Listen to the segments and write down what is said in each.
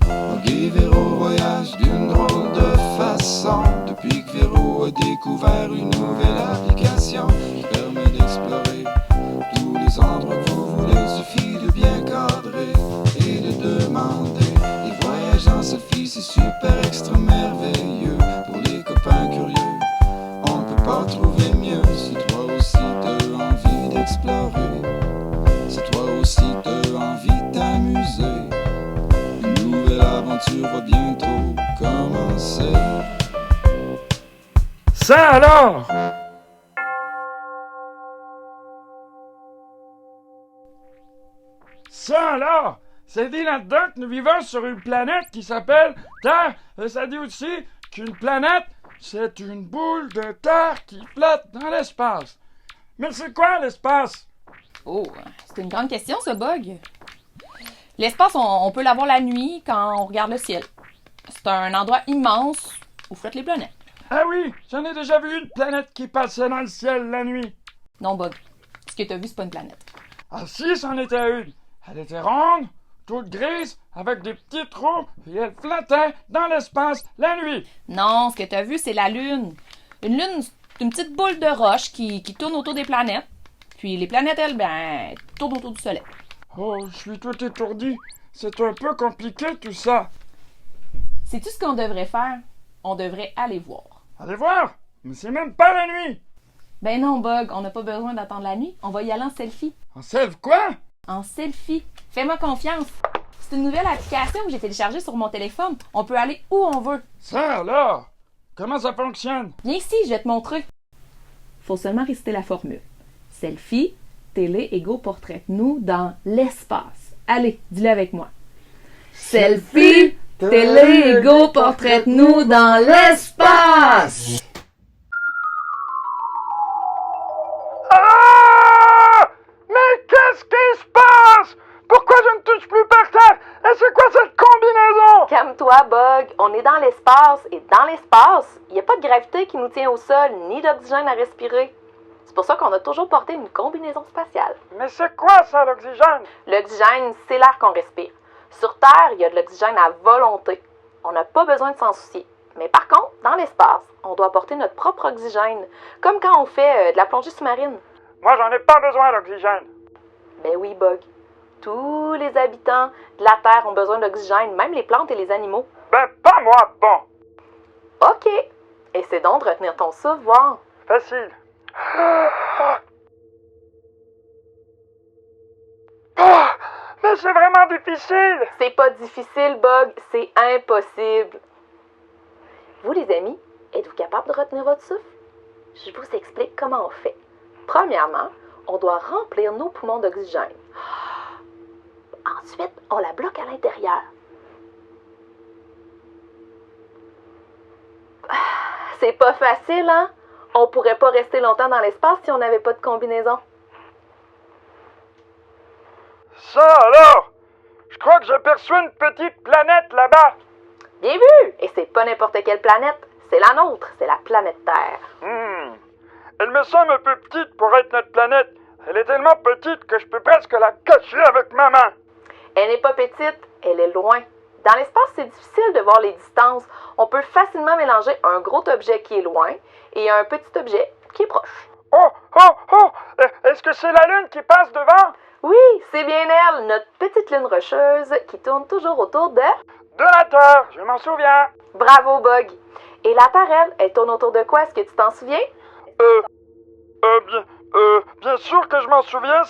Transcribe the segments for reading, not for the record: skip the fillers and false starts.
Ok, Véro voyage d'une drôle de façon. Depuis que Véro a découvert une nouvelle application qui permet d'explorer tous les endroits que vous voulez. Suffit de bien cadrer et de demander. Les voyages en selfie, c'est super extra merveilleux. Pour les copains curieux, on peut pas trouver mieux. Si toi aussi t'as envie d'explorer, si toi aussi t'as envie de t'amuser, une nouvelle aventure va bientôt commencer. Ça alors! Ça alors! C'est dit là-dedans que nous vivons sur une planète qui s'appelle Terre. Et ça dit aussi qu'une planète, c'est une boule de terre qui flotte dans l'espace. Mais c'est quoi l'espace? Oh, c'est une grande question, ce bug. L'espace, on peut l'avoir la nuit quand on regarde le ciel. C'est un endroit immense où flottent les planètes. Ah oui, j'en ai déjà vu une planète qui passait dans le ciel la nuit. Non, bug. Ce que t'as vu, c'est pas une planète. Ah si, c'en était une. Elle était ronde, toute grise, avec des petits trous, et elle flottait dans l'espace la nuit. Non, ce que t'as vu, c'est la Lune. Une Lune, c'est une petite boule de roche qui tourne autour des planètes. Puis les planètes, elles, tournent autour du Soleil. Oh, je suis tout étourdi. C'est un peu compliqué tout ça. C'est tout ce qu'on devrait faire. On devrait aller voir. Allez voir, mais c'est même pas la nuit. Ben non, Bug, on n'a pas besoin d'attendre la nuit. On va y aller en selfie. En self quoi? En selfie. Fais-moi confiance. C'est une nouvelle application que j'ai téléchargée sur mon téléphone. On peut aller où on veut. Ça alors? Comment ça fonctionne? Viens ici, je vais te montrer. Faut seulement réciter la formule. Selfie, télé égaux portrait-nous dans l'espace. Allez, dis-le avec moi. Selfie, télé égaux portrait-nous dans l'espace. Ah! Mais qu'est-ce qui se passe? Pourquoi je ne touche plus par terre? Et c'est quoi cette combinaison? Calme-toi, Bug. On est dans l'espace. Et dans l'espace, il n'y a pas de gravité qui nous tient au sol, ni d'oxygène à respirer. C'est pour ça qu'on a toujours porté une combinaison spatiale. Mais c'est quoi ça, l'oxygène? L'oxygène, c'est l'air qu'on respire. Sur Terre, il y a de l'oxygène à volonté. On n'a pas besoin de s'en soucier. Mais par contre, dans l'espace, on doit apporter notre propre oxygène, comme quand on fait de la plongée sous-marine. Moi, j'en ai pas besoin d'oxygène. Ben oui, Bug. Tous les habitants de la Terre ont besoin d'oxygène, même les plantes et les animaux. Ben, pas moi, bon. OK. Essaie donc de retenir ton souffle, voir. Facile. Mais c'est vraiment difficile. C'est pas difficile, Bug. C'est impossible. Vous, les amis, êtes-vous capable de retenir votre souffle? Je vous explique comment on fait. Premièrement, on doit remplir nos poumons d'oxygène. Ensuite, on la bloque à l'intérieur. C'est pas facile, hein? On pourrait pas rester longtemps dans l'espace si on n'avait pas de combinaison. Ça alors? Je crois que j'aperçois une petite planète là-bas. Bien vu! Et c'est pas n'importe quelle planète. C'est la nôtre. C'est la planète Terre. Elle me semble un peu petite pour être notre planète. Elle est tellement petite que je peux presque la cacher avec ma main. Elle n'est pas petite, elle est loin. Dans l'espace, c'est difficile de voir les distances. On peut facilement mélanger un gros objet qui est loin et un petit objet qui est proche. Oh! Est-ce que c'est la Lune qui passe devant? Oui, c'est bien elle, notre petite lune rocheuse qui tourne toujours autour de... De la Terre, je m'en souviens. Bravo, Bug. Et la Terre, elle tourne autour de quoi? Est-ce que tu t'en souviens? Bien sûr que je m'en souviens,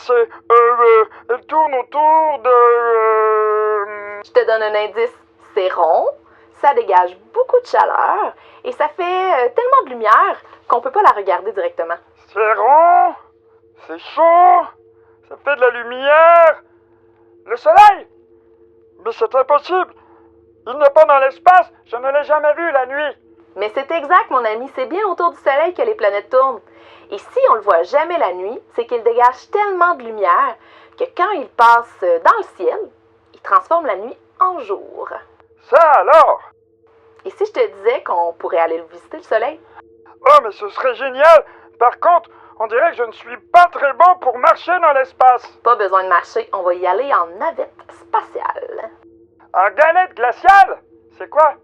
elle tourne autour de... Je te donne un indice. C'est rond, ça dégage beaucoup de chaleur et ça fait tellement de lumière qu'on peut pas la regarder directement. C'est rond, c'est chaud, ça fait de la lumière. Le soleil? Mais c'est impossible. Il n'est pas dans l'espace, je ne l'ai jamais vu la nuit. Mais c'est exact, mon ami, c'est bien autour du soleil que les planètes tournent. Et si on le voit jamais la nuit, c'est qu'il dégage tellement de lumière que quand il passe dans le ciel, il transforme la nuit en jour. Ça alors? Et si je te disais qu'on pourrait aller visiter le soleil? Oh, mais ce serait génial. Par contre, on dirait que je ne suis pas très bon pour marcher dans l'espace. Pas besoin de marcher, on va y aller en navette spatiale. En galette glaciale? C'est quoi?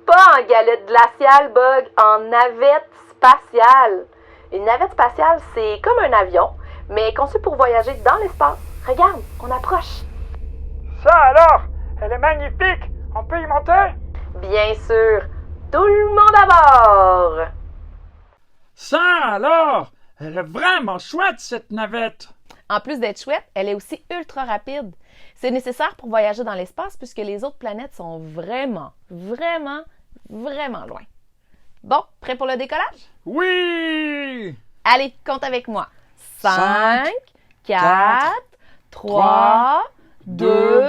Pas en galette glaciale, Bug, en navette spatiale. Une navette spatiale, c'est comme un avion, mais conçu pour voyager dans l'espace. Regarde, on approche. Ça alors? Elle est magnifique! On peut y monter? Bien sûr. Tout le monde à bord! Ça alors? Elle est vraiment chouette, cette navette! En plus d'être chouette, elle est aussi ultra rapide. C'est nécessaire pour voyager dans l'espace puisque les autres planètes sont vraiment loin. Bon, prêt pour le décollage? Oui! Allez, compte avec moi. 5, 4, 3, 2,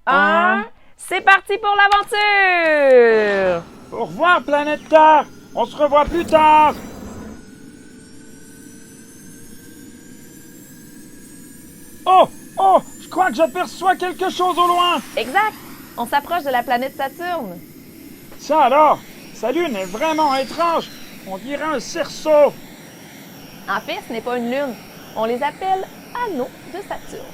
1. C'est parti pour l'aventure! Au revoir, planète Terre! On se revoit plus tard! Oh! Oh! Je crois que j'aperçois quelque chose au loin! Exact! On s'approche de la planète Saturne. Ça alors? Sa lune est vraiment étrange! On dirait un cerceau! En fait, ce n'est pas une lune. On les appelle anneaux de Saturne.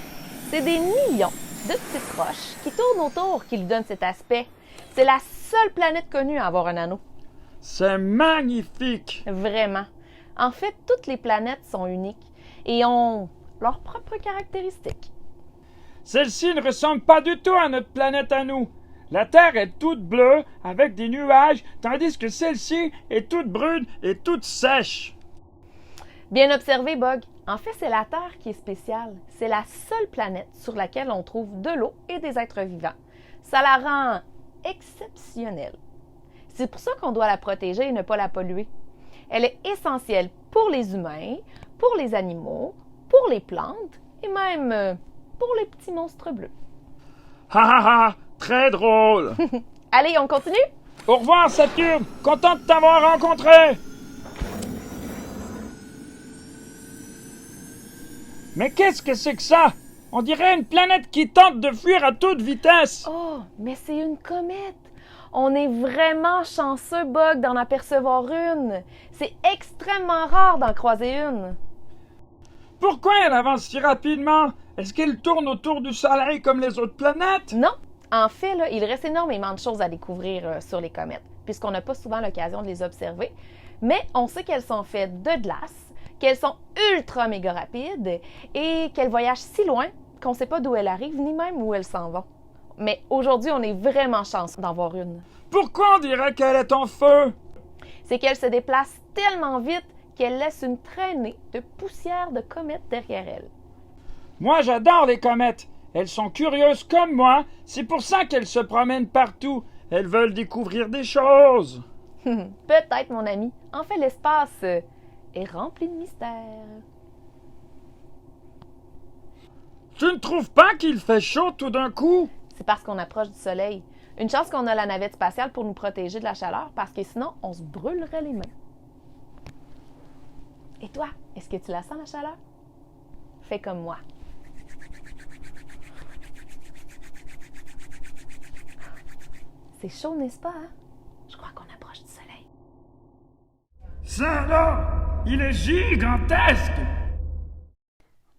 C'est des millions de petites roches qui tournent autour qui lui donnent cet aspect. C'est la seule planète connue à avoir un anneau. C'est magnifique! Vraiment. En fait, toutes les planètes sont uniques et ont leurs propres caractéristiques. Celle-ci ne ressemble pas du tout à notre planète à nous. La Terre est toute bleue avec des nuages, tandis que celle-ci est toute brune et toute sèche. Bien observé, Bug. En fait, c'est la Terre qui est spéciale. C'est la seule planète sur laquelle on trouve de l'eau et des êtres vivants. Ça la rend exceptionnelle. C'est pour ça qu'on doit la protéger et ne pas la polluer. Elle est essentielle pour les humains, pour les animaux, pour les plantes et même pour les petits monstres bleus. Ha ha ha! Très drôle! Allez, on continue? Au revoir, Saturne! Content de t'avoir rencontré! Mais qu'est-ce que c'est que ça? On dirait une planète qui tente de fuir à toute vitesse! Oh, mais c'est une comète! On est vraiment chanceux, Bug, d'en apercevoir une. C'est extrêmement rare d'en croiser une. Pourquoi elle avance si rapidement? Est-ce qu'elle tourne autour du Soleil comme les autres planètes? Non. En fait, là, il reste énormément de choses à découvrir sur les comètes, puisqu'on n'a pas souvent l'occasion de les observer. Mais on sait qu'elles sont faites de glace, qu'elles sont ultra méga rapides et qu'elles voyagent si loin qu'on ne sait pas d'où elles arrivent ni même où elles s'en vont. Mais aujourd'hui, on est vraiment chanceux d'en voir une. Pourquoi on dirait qu'elle est en feu? C'est qu'elle se déplace tellement vite qu'elle laisse une traînée de poussière de comètes derrière elle. Moi, j'adore les comètes. Elles sont curieuses comme moi. C'est pour ça qu'elles se promènent partout. Elles veulent découvrir des choses. Peut-être, mon ami. En fait, l'espace est rempli de mystères. Tu ne trouves pas qu'il fait chaud tout d'un coup? C'est parce qu'on approche du Soleil. Une chance qu'on a la navette spatiale pour nous protéger de la chaleur, parce que sinon, on se brûlerait les mains. Et toi, est-ce que tu la sens, la chaleur? Fais comme moi. C'est chaud, n'est-ce pas, hein? Je crois qu'on approche du Soleil. Ça là, il est gigantesque!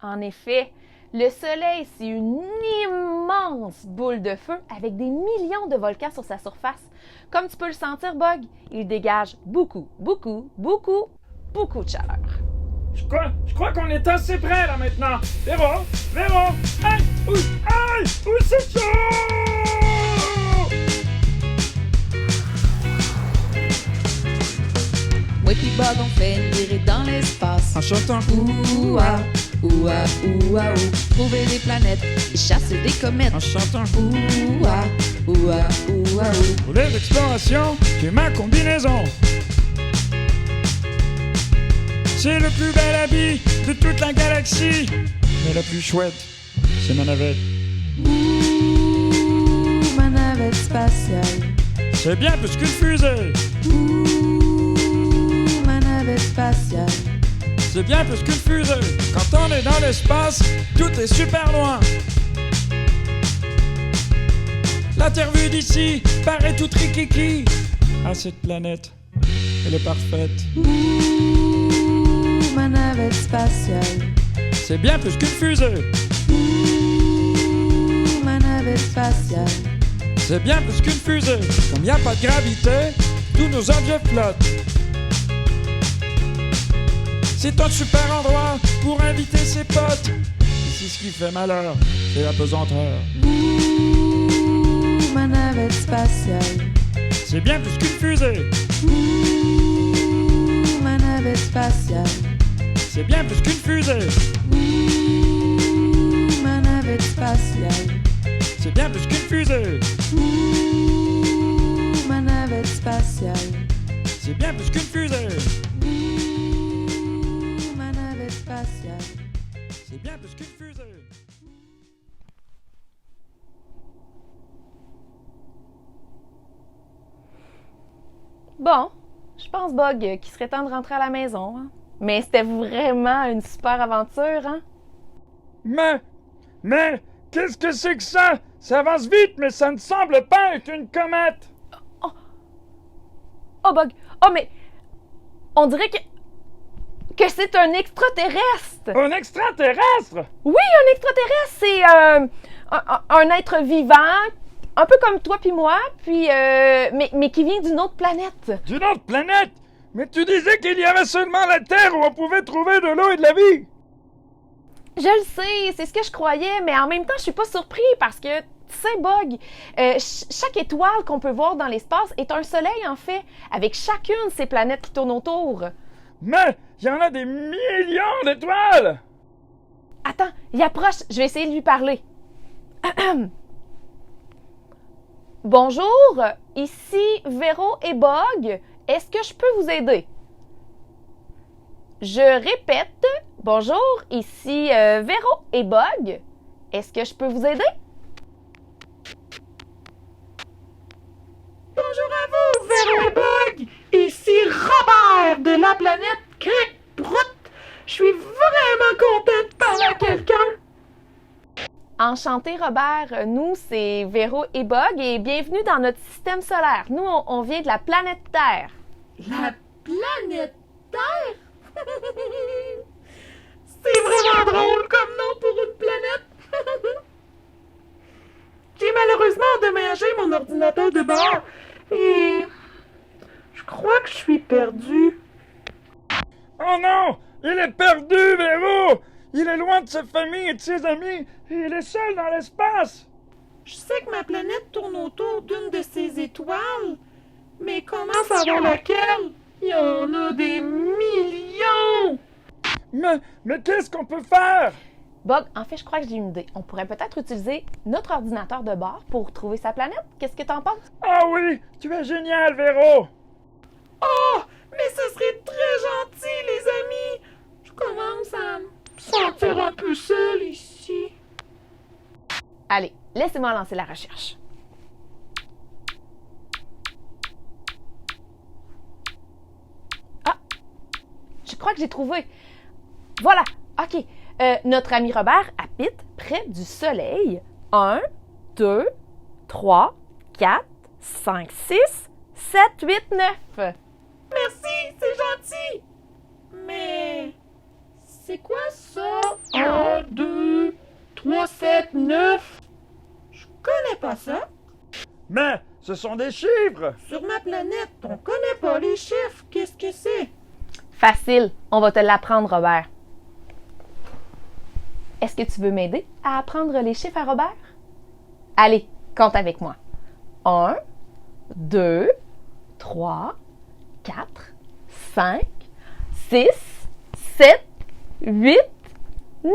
En effet, le Soleil, c'est une immense boule de feu avec des millions de volcans sur sa surface. Comme tu peux le sentir, Bug, il dégage beaucoup de chaleur. Je crois qu'on est assez près là maintenant. Véro! Aïe! Ouh, c'est chaud! Moi puis Bug, on fait une virée dans l'espace. En chantant. Ouah, ouah, ouah, ouh. Trouver des planètes et chasser des comètes. En chantant. Ouah, ouah, ouah, ouh. Pour les explorations, j'ai ma combinaison. C'est le plus bel habit de toute la galaxie. Mais la plus chouette, c'est ma navette. Ouh, ma navette spatiale. C'est bien plus qu'une fusée. Ouh, ma navette spatiale. C'est bien plus qu'une fusée. Quand on est dans l'espace, tout est super loin. La Terre vue d'ici paraît toute rikiki. Ah, cette planète, elle est parfaite. Ouh, ma navette spatiale. C'est bien plus qu'une fusée. Ouh, ma navette spatiale. C'est bien plus qu'une fusée. Comme il n'y a pas de gravité, tous nos objets flottent. C'est un super endroit pour inviter ses potes. Ici, ce qui fait malheur, c'est la pesanteur. Ouh, ma navette spatiale. C'est bien plus qu'une fusée. Ouh, ma navette spatiale. C'est bien plus qu'une fusée. Ouh, ma navette spatiale. C'est bien plus qu'une fusée. Ouh, ma navette spatiale. C'est bien plus qu'une fusée. Ouh, ma navette spatiale. C'est bien plus qu'une fusée. Bon, je pense, Bug, qu'il serait temps de rentrer à la maison. Hein? Mais c'était vraiment une super aventure, hein? Mais, qu'est-ce que c'est que ça? Ça avance vite, mais ça ne semble pas être une comète. Oh, Bug! Oh, mais on dirait que c'est un extraterrestre! Un extraterrestre? Oui, un extraterrestre, c'est un être vivant, un peu comme toi puis moi, puis mais qui vient d'une autre planète. D'une autre planète? Mais tu disais qu'il y avait seulement la Terre où on pouvait trouver de l'eau et de la vie. Je le sais, c'est ce que je croyais, mais en même temps, je suis pas surpris parce que, tu sais, Bug, chaque étoile qu'on peut voir dans l'espace est un soleil, en fait, avec chacune de ces planètes qui tournent autour. Mais il y en a des millions d'étoiles! Attends, il approche, je vais essayer de lui parler. Bonjour, ici Véro et Bug. Est-ce que je peux vous aider? Je répète, bonjour, ici Véro et Bug. Est-ce que je peux vous aider? Bonjour à vous, Véro et Bug! Ici Robert de la planète Crac-Prout. Je suis vraiment content de parler à quelqu'un. Enchanté, Robert. Nous, c'est Véro et Bug et bienvenue dans notre système solaire. Nous, on vient de la planète Terre. La planète Terre? C'est vraiment drôle comme nom pour une planète. J'ai malheureusement endommagé mon ordinateur de bord et je crois que je suis perdu. Oh non! Il est perdu, Véro! Il est loin de sa famille et de ses amis, et il est seul dans l'espace! Je sais que ma planète tourne autour d'une de ses étoiles, mais comment savoir laquelle? Il y en a des millions! Mais qu'est-ce qu'on peut faire? Bug, en fait, je crois que j'ai une idée. On pourrait peut-être utiliser notre ordinateur de bord pour trouver sa planète. Qu'est-ce que t'en penses? Ah oui! Tu es génial, Véro! Oh! Mais ce serait très gentil, les amis! Je commence à me sentir un peu seule ici. Allez, laissez-moi lancer la recherche. Ah! Je crois que j'ai trouvé. Voilà! OK. Notre ami Robert habite près du Soleil. 1, 2, 3, 4, 5, 6, 7, 8, 9. Merci, c'est gentil! Mais c'est quoi ça? 1, 2, 3, 7, 9. Je connais pas ça. Mais ce sont des chiffres! Sur ma planète, on connaît pas les chiffres. Qu'est-ce que c'est? Facile. On va te l'apprendre, Robert. Est-ce que tu veux m'aider à apprendre les chiffres à Robert? Allez, compte avec moi. 1, 2, 3, 4, 5, 6, 7, 8, 9.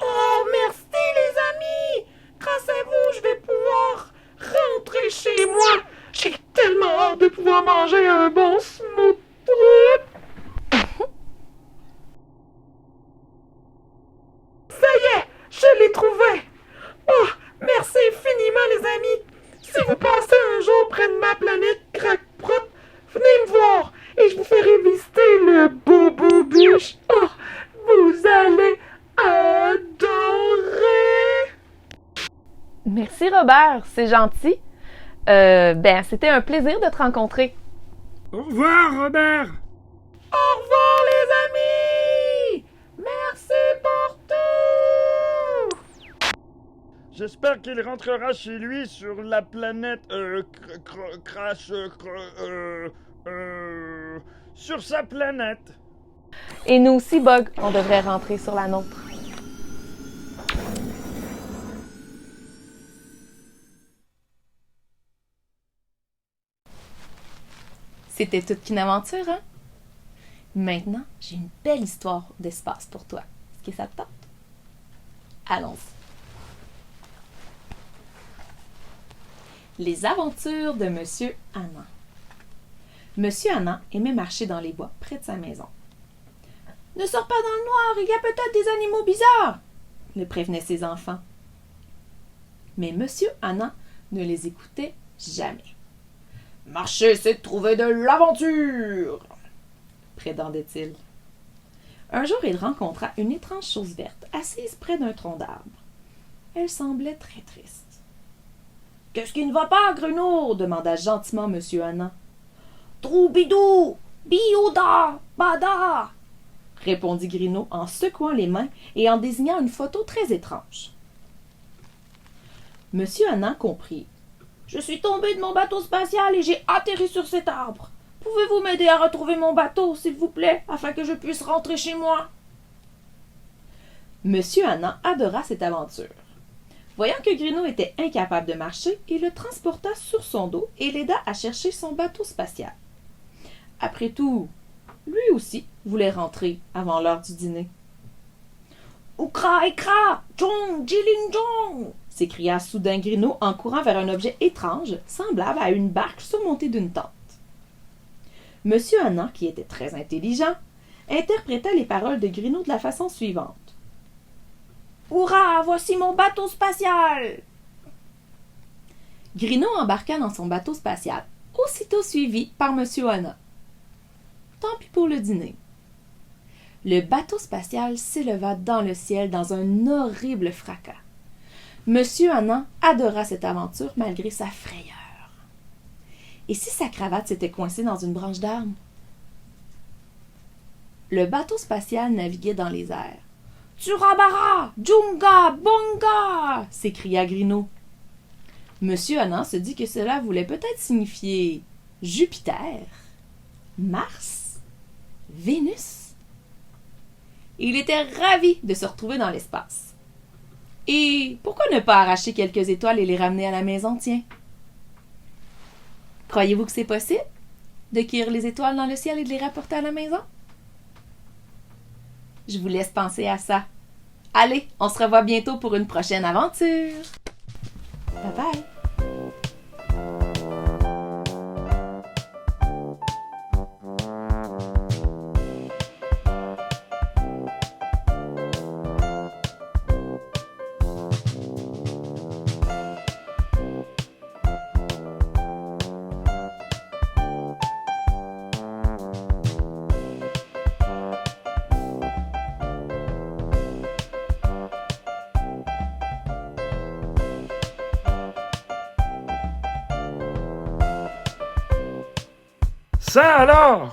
Oh, merci les amis! Grâce à vous, je vais pouvoir rentrer chez moi. J'ai tellement hâte de pouvoir manger un bon smoothie. Ça y est, je l'ai trouvé. Oh, merci infiniment les amis. Si vous passez un jour près de ma planète Crac-Prout, venez me voir et je vous ferai visiter le Bobo Bush. Oh, vous allez adorer. Merci, Robert. C'est gentil. C'était un plaisir de te rencontrer. Au revoir, Robert! Au revoir les amis. Merci pour tout. J'espère qu'il rentrera chez lui sur la planète Crash sur sa planète. Et nous aussi, Bug, on devrait rentrer sur la nôtre. C'était toute qu'une aventure, hein? Maintenant, j'ai une belle histoire d'espace pour toi. Est-ce que ça te tente? Allons-y. Les aventures de Monsieur Annan. Monsieur Annan aimait marcher dans les bois près de sa maison. « Ne sors pas dans le noir, il y a peut-être des animaux bizarres !» le prévenaient ses enfants. Mais Monsieur Annan ne les écoutait jamais. « Marcher, c'est trouver de l'aventure !» prétendait-il. Un jour, il rencontra une étrange chose verte assise près d'un tronc d'arbre. Elle semblait très triste. « Qu'est-ce qui ne va pas, Gruneau ?» demanda gentiment Monsieur Annan. « Troubidou, bioda, bada !» répondit Gruneau en secouant les mains et en désignant une photo très étrange. Monsieur Annan comprit. « Je suis tombé de mon bateau spatial et j'ai atterri sur cet arbre. Pouvez-vous m'aider à retrouver mon bateau, s'il vous plaît, afin que je puisse rentrer chez moi? » Monsieur Annan adora cette aventure. Voyant que Gruneau était incapable de marcher, il le transporta sur son dos et l'aida à chercher son bateau spatial. Après tout, lui aussi voulait rentrer avant l'heure du dîner. « Oukra ekra, jong, jilin jong !» s'écria soudain Gruneau en courant vers un objet étrange, semblable à une barque surmontée d'une tente. Monsieur Annan, qui était très intelligent, interpréta les paroles de Gruneau de la façon suivante. « Hurrah, voici mon bateau spatial !» Gruneau embarqua dans son bateau spatial, aussitôt suivi par Monsieur Annan. Tant pis pour le dîner. Le bateau spatial s'éleva dans le ciel dans un horrible fracas. Monsieur Annan adora cette aventure malgré sa frayeur. Et si sa cravate s'était coincée dans une branche d'arbre? Le bateau spatial naviguait dans les airs. « Turabara, Djunga, Bonga !» s'écria Gruneau. Monsieur Annan se dit que cela voulait peut-être signifier Jupiter, Mars, Vénus. Il était ravi de se retrouver dans l'espace. Et pourquoi ne pas arracher quelques étoiles et les ramener à la maison, tiens? Croyez-vous que c'est possible de cueillir les étoiles dans le ciel et de les rapporter à la maison? Je vous laisse penser à ça. Allez, on se revoit bientôt pour une prochaine aventure. Bye bye. Ça alors!